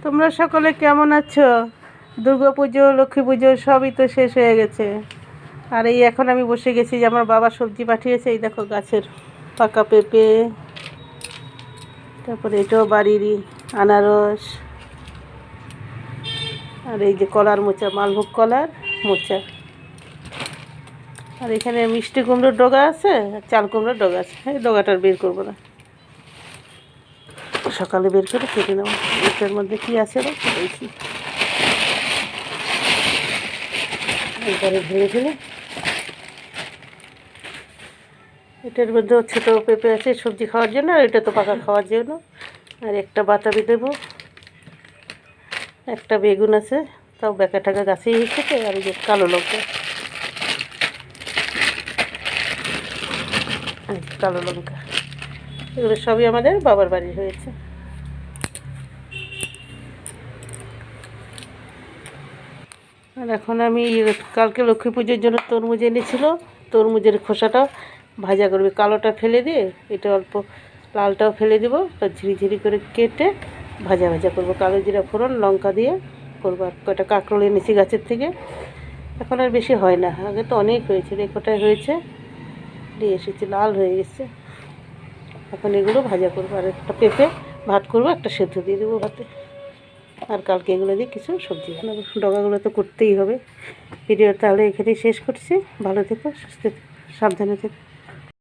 তোমরা সকলে কেমন আছো? দুর্গা পুজো, লক্ষ্মী পুজো সবই তো শেষ হয়ে গেছে। আর এই এখন আমি বসে গেছি যে আমার বাবা সবজি পাঠিয়েছে। এই দেখো গাছের পাকা পেঁপে, তারপরে এটাও বাড়িরই আনারস, আর এই যে কলার মোচা, মালভোগ কলার মোচা। আর এখানে মিষ্টি কুমড়োর ডগা আছে, আর চাল কুমড়োর ডগা আছে। এই ডগাটার বের করবো না, সকালে বের করে কেটে নেবো। এটার মধ্যে কী আছে বলছি, একবারে ভেঙে ফেলে। এটার মধ্যে ছোটো পেঁপে আছে সবজি খাওয়ার জন্য, আর এটা তো পাকা খাওয়ার জন্য। আর একটা বাতাবি দেবো, একটা বেগুন আছে, তাও বেকা টাকা গাছেই এসেছে। আর এই যে কালো লঙ্কা, কালো লঙ্কা, এগুলো সবই আমাদের বাবার বাড়ি হয়েছে। আর এখন আমি কালকে লক্ষ্মী পুজোর জন্য তরমুজ এনেছিল, তরমুজের খোসাটা ভাজা করবে, কালোটা ফেলে দিয়ে এটা অল্প লালটাও ফেলে দেবো, ঝিরিঝিরি করে কেটে ভাজা ভাজা করবো, কালো জিরা ফোড়ন লঙ্কা দিয়ে করবো। আর কয়টা কাঁকরোল এনেছি গাছের থেকে, এখন আর বেশি হয় না, আগে তো অনেক হয়েছে, কোটায় হয়েছে, দিয়ে এসেছি, লাল হয়ে গেছে। এখন এগুলো ভাজা করবো, আর একটা পেঁপে ভাত করবো, একটা সেদ্ধ দিয়ে দেবো ভাতে। আর কালকে এগুলো দিয়ে কিছু সবজি বানাবো। ডগাগুলো তো করতেই হবে। ভিডিও তাহলে এখানেই শেষ করছি। ভালো থেকো, সুস্থ থেকো, সাবধানে থেকো।